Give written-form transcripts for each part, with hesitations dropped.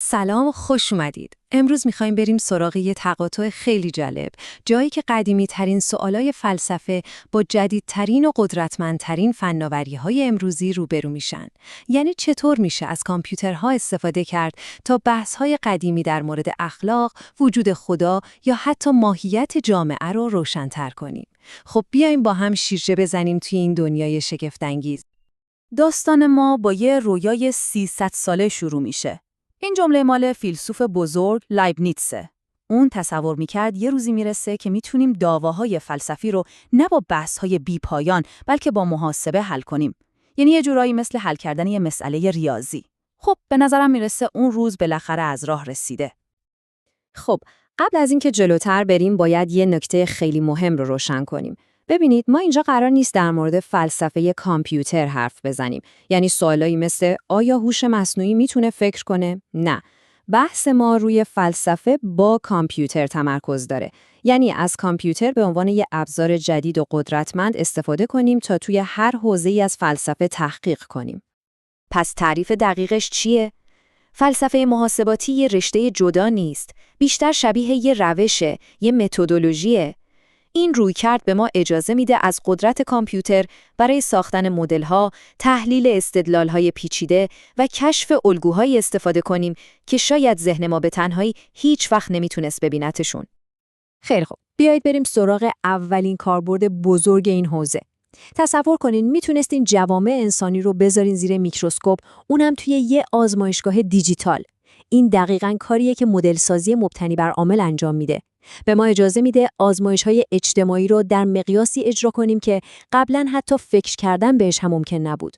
سلام، خوش اومدید. امروز میخوایم بریم سراغ یه تقاطع خیلی جالب، جایی که قدیمی ترین سوالای فلسفه با جدیدترین و قدرتمندترین فناوری‌های امروزی روبرو میشن. یعنی چطور میشه از کامپیوترها استفاده کرد تا بحث‌های قدیمی در مورد اخلاق، وجود خدا یا حتی ماهیت جامعه رو روشن‌تر کنیم. خب بیایم با هم شیرجه بزنیم توی این دنیای شگفت‌انگیز. داستان ما با یه رویای 300 ساله شروع میشه. این جمله مال فیلسوف بزرگ لایبنیتسه. اون تصور میکرد یه روزی میرسه که میتونیم دعواهای فلسفی رو نه با بحث‌های بی‌پایان بلکه با محاسبه حل کنیم. یعنی یه جورایی مثل حل کردن یه مسئله ریاضی. خب به نظرم میرسه اون روز بالاخره از راه رسیده. خب، قبل از اینکه جلوتر بریم باید یه نکته خیلی مهم رو روشن کنیم. ببینید، ما اینجا قرار نیست در مورد فلسفه کامپیوتر حرف بزنیم. یعنی سوالایی مثل آیا هوش مصنوعی میتونه فکر کنه؟ نه. بحث ما روی فلسفه با کامپیوتر تمرکز داره. یعنی از کامپیوتر به عنوان یه ابزار جدید و قدرتمند استفاده کنیم تا توی هر حوزه‌ای از فلسفه تحقیق کنیم. پس تعریف دقیقش چیه؟ فلسفه محاسباتی یه رشته جدا نیست، بیشتر شبیه یه روشه، یه متدولوژیه. این رویکرد به ما اجازه میده از قدرت کامپیوتر برای ساختن مدل‌ها، تحلیل استدلال‌های پیچیده و کشف الگوهایی استفاده کنیم که شاید ذهن ما به تنهایی هیچ وقت نمیتونست ببینتشون. خیلی خوب، بیایید بریم سراغ اولین کاربرد بزرگ این حوزه. تصور کنین میتونستین جوامع انسانی رو بذارین زیر میکروسکوپ، اونم توی یه آزمایشگاه دیجیتال. این دقیقاً کاریه که مدل سازی مبتنی بر عامل انجام میده. به ما اجازه میده آزمایش‌های اجتماعی رو در مقیاسی اجرا کنیم که قبلاً حتی فکر کردن بهش هم ممکن نبود.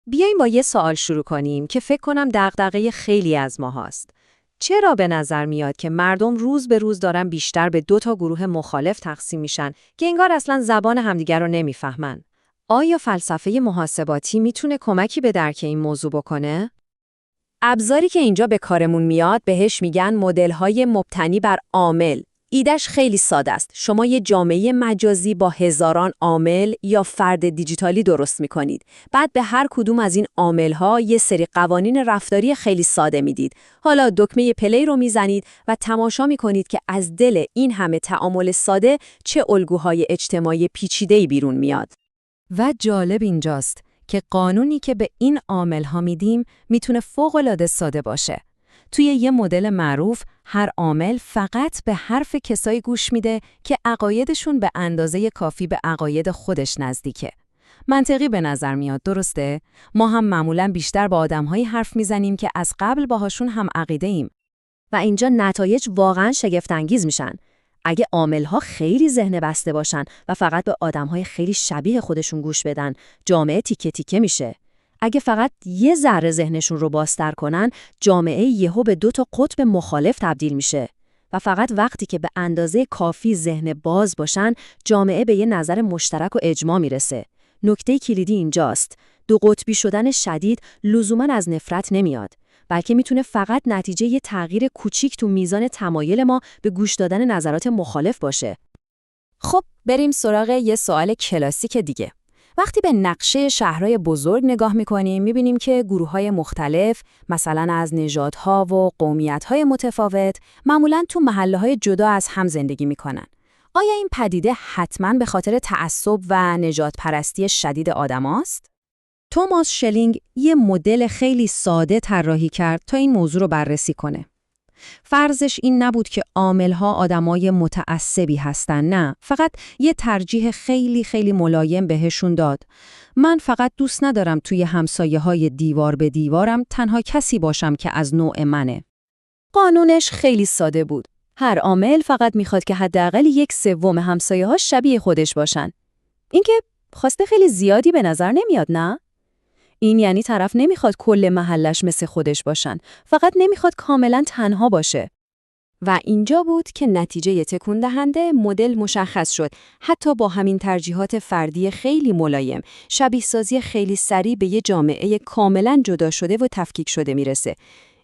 بیایم با یه سوال شروع کنیم که فکر کنم دغدغه خیلی از ما هست. چرا به نظر میاد که مردم روز به روز دارن بیشتر به دو تا گروه مخالف تقسیم میشن که انگار اصلا زبان همدیگر رو نمیفهمن؟ آیا فلسفه محاسباتی میتونه کمکی به درک این موضوع بکنه؟ ابزاری که اینجا به کارمون میاد بهش میگن مدل‌های مبتنی بر عامل. ایده‌اش خیلی ساده است. شما یه جامعه مجازی با هزاران عامل یا فرد دیجیتالی درست می‌کنید. بعد به هر کدوم از این عامل‌ها یه سری قوانین رفتاری خیلی ساده میدید. حالا دکمه پلی رو میزنید و تماشا می‌کنید که از دل این همه تعامل ساده چه الگوهای اجتماعی پیچیده‌ای بیرون میاد. و جالب اینجاست که قانونی که به این عامل‌ها میدیم میتونه فوق‌العاده ساده باشه. توی یه مدل معروف، هر عامل فقط به حرف کسایی گوش میده که عقایدشون به اندازه کافی به عقاید خودش نزدیکه. منطقی به نظر میاد، درسته؟ ما هم معمولاً بیشتر با آدم‌هایی حرف میزنیم که از قبل باهاشون هم عقیده ایم. و اینجا نتایج واقعاً شگفت‌انگیز میشن. اگه عامل‌ها خیلی ذهن بسته باشن و فقط به آدم‌های خیلی شبیه خودشون گوش بدن، جامعه تیکه تیکه میشه. اگه فقط یه ذره ذهنشون رو بازتر کنن، جامعه یهو به دو تا قطب مخالف تبدیل میشه. و فقط وقتی که به اندازه کافی ذهن باز باشن، جامعه به یه نظر مشترک و اجماع میرسه. نکته کلیدی اینجاست. دو قطبی شدن شدید لزوماً از نفرت نمیاد، بلکه میتونه فقط نتیجه یه تغییر کوچیک تو میزان تمایل ما به گوش دادن نظرات مخالف باشه. خب بریم سراغ یه سوال کلاسیک دیگه. وقتی به نقشه شهرهای بزرگ نگاه میکنیم میبینیم که گروه‌های مختلف، مثلا از نژادها و قومیت‌های متفاوت، معمولاً تو محله‌های جدا از هم زندگی میکنن. آیا این پدیده حتماً به خاطر تعصب و نژادپرستی شدید آدماست؟ توماس شلینگ یه مدل خیلی ساده طراحی کرد تا این موضوع رو بررسی کنه. فرضش این نبود که عامل‌ها آدمای متعصبی هستن، نه، فقط یه ترجیح خیلی خیلی ملایم بهشون داد. من فقط دوست ندارم توی همسایه‌های دیوار به دیوارم تنها کسی باشم که از نوع منه. قانونش خیلی ساده بود. هر عامل فقط میخواد که حداقل 1/3 همسایه‌ها شبیه خودش باشن. این که خواسته خیلی زیادی به نظر نمیاد، نه؟ این یعنی طرف نمیخواد کل محلش مثل خودش باشن، فقط نمیخواد کاملا تنها باشه. و اینجا بود که نتیجه تکون دهنده مدل مشخص شد. حتی با همین ترجیحات فردی خیلی ملایم، شبیه سازی خیلی سریع به یه جامعه کاملا جدا شده و تفکیک شده میرسه.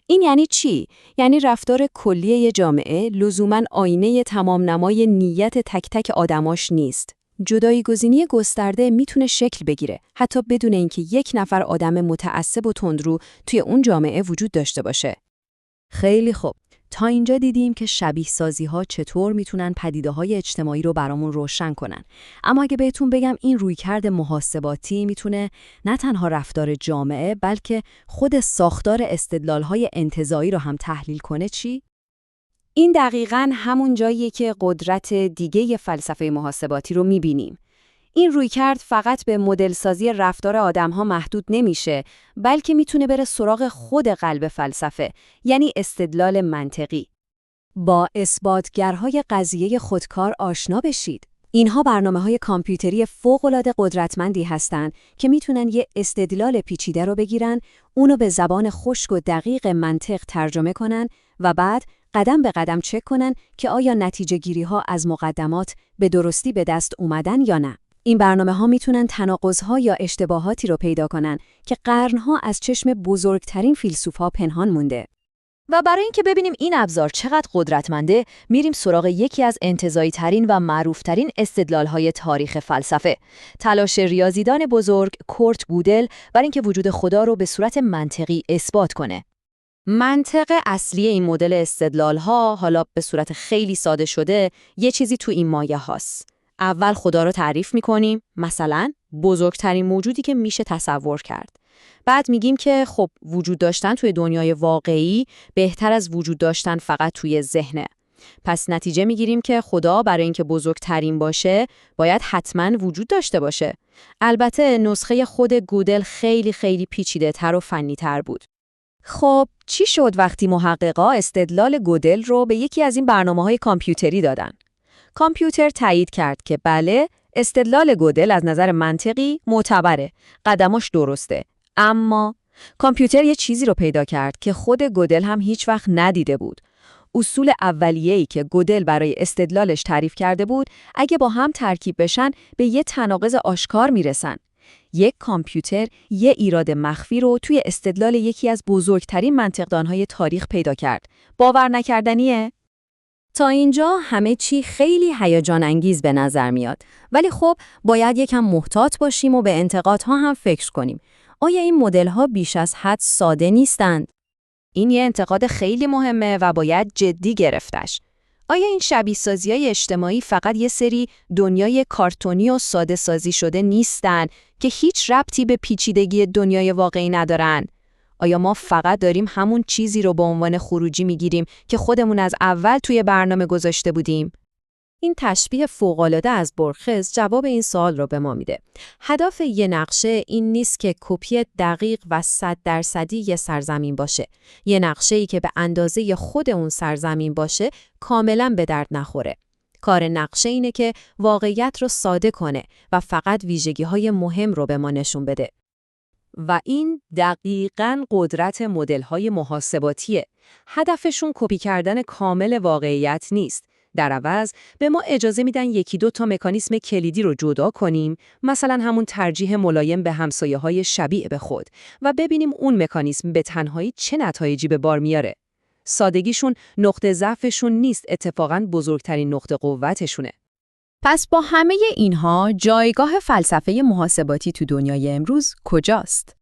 این یعنی چی؟ یعنی رفتار کلی یه جامعه لزوماً آینه تمام نمای نیت تک تک آدماش نیست. جدایی‌گزینی گسترده میتونه شکل بگیره، حتی بدون اینکه یک نفر آدم متعصب و تندرو توی اون جامعه وجود داشته باشه. خیلی خوب. تا اینجا دیدیم که شبیه سازی ها چطور میتونن پدیده های اجتماعی رو برامون روشن کنن. اما اگه بهتون بگم این رویکرد محاسباتی میتونه نه تنها رفتار جامعه بلکه خود ساختار استدلال های انتزاعی رو هم تحلیل کنه چی؟ این دقیقاً همون جاییه که قدرت دیگه فلسفه محاسباتی رو می‌بینیم. این رویکرد فقط به مدل سازی رفتار آدم‌ها محدود نمیشه، بلکه میتونه بره سراغ خود قلب فلسفه، یعنی استدلال منطقی. با اثباتگرهای قضیه خودکار آشنا بشید. اینها برنامه‌های کامپیوتری فوق‌العاده قدرتمندی هستند که میتونن یه استدلال پیچیده رو بگیرن، اونو به زبان خشک و دقیق منطق ترجمه کنن و بعد قدم به قدم چک کنن که آیا نتیجه گیری‌ها از مقدمات به درستی به دست اومدن یا نه. این برنامه‌ها میتونن تناقض‌ها یا اشتباهاتی رو پیدا کنن که قرن‌ها از چشم بزرگترین فیلسوف‌ها پنهان مونده. و برای اینکه ببینیم این ابزار چقدر قدرتمنده، میریم سراغ یکی از انتزاعی‌ترین و معروف‌ترین استدلال‌های تاریخ فلسفه، تلاش ریاضیدان بزرگ کورت گودل برای اینکه وجود خدا رو به صورت منطقی اثبات کنه. منطق اصلی این مدل استدلال‌ها، حالا به صورت خیلی ساده شده، یه چیزی تو این مایه هاست. اول خدا رو تعریف می‌کنیم، مثلا بزرگترین موجودی که میشه تصور کرد. بعد میگیم که خب وجود داشتن توی دنیای واقعی بهتر از وجود داشتن فقط توی ذهنه. پس نتیجه میگیریم که خدا برای اینکه بزرگترین باشه باید حتما وجود داشته باشه. البته نسخه خود گودل خیلی پیچیده تر و فنی تر بود. خب چی شد وقتی محققا استدلال گودل رو به یکی از این برنامه‌های کامپیوتری دادن؟ کامپیوتر تایید کرد که بله، استدلال گودل از نظر منطقی معتبره، قدماش درسته. اما کامپیوتر یه چیزی رو پیدا کرد که خود گودل هم هیچ وقت ندیده بود. اصول اولیه‌ای که گودل برای استدلالش تعریف کرده بود، اگه با هم ترکیب بشن به یه تناقض آشکار میرسن. یک کامپیوتر یه ایراد مخفی رو توی استدلال یکی از بزرگترین منطقدان‌های تاریخ پیدا کرد. باور نکردنیه؟ تا اینجا همه چی خیلی هیجان انگیز به نظر میاد. ولی خب باید یکم محتاط باشیم و به انتقادها هم فکر کنیم. آیا این مدل‌ها بیش از حد ساده نیستند؟ این یه انتقاد خیلی مهمه و باید جدی گرفتش. آیا این شبیه‌سازی‌های اجتماعی فقط یه سری دنیای کارتونی و ساده سازی شده نیستن که هیچ ربطی به پیچیدگی دنیای واقعی ندارن؟ آیا ما فقط داریم همون چیزی رو به عنوان خروجی میگیریم که خودمون از اول توی برنامه گذاشته بودیم؟ این تشبیه فوق‌العاده از بورخس جواب این سوال رو به ما میده. هدف یه نقشه این نیست که کپی دقیق و 100% یه سرزمین باشه. یه نقشه‌ای که به اندازه خود اون سرزمین باشه کاملاً به درد نخوره. کار نقشه اینه که واقعیت رو ساده کنه و فقط ویژگی‌های مهم رو به ما نشون بده. و این دقیقاً قدرت مدل‌های محاسباتیه. هدفشون کپی کردن کامل واقعیت نیست. در عوض به ما اجازه میدن یکی دو تا مکانیسم کلیدی رو جدا کنیم، مثلا همون ترجیح ملایم به همسایه‌های شبیه به خود، و ببینیم اون مکانیسم به تنهایی چه نتایجی به بار میاره. سادگیشون نقطه ضعفشون نیست، اتفاقاً بزرگترین نقطه قوتشونه. پس با همه اینها جایگاه فلسفه محاسباتی تو دنیای امروز کجاست؟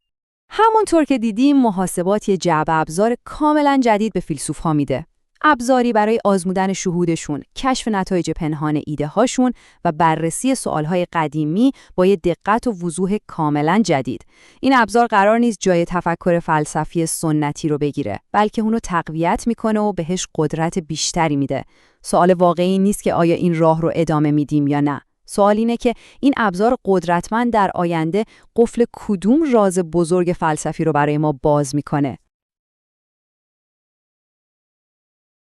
همونطور که دیدیم محاسبات یه جعبه ابزار کاملا جدید به فیلسوف‌ها میده. ابزاری برای آزمودن شهودشون، کشف نتایج پنهان ایده هاشون و بررسی سوالهای قدیمی با یه دقت و وضوح کاملا جدید. این ابزار قرار نیست جای تفکر فلسفی سنتی رو بگیره، بلکه اونو تقویت میکنه و بهش قدرت بیشتری میده. سوال واقعی نیست که آیا این راه رو ادامه میدیم یا نه. سوال اینه که این ابزار قدرتمند در آینده قفل کدوم راز بزرگ فلسفی رو برای ما باز میکنه.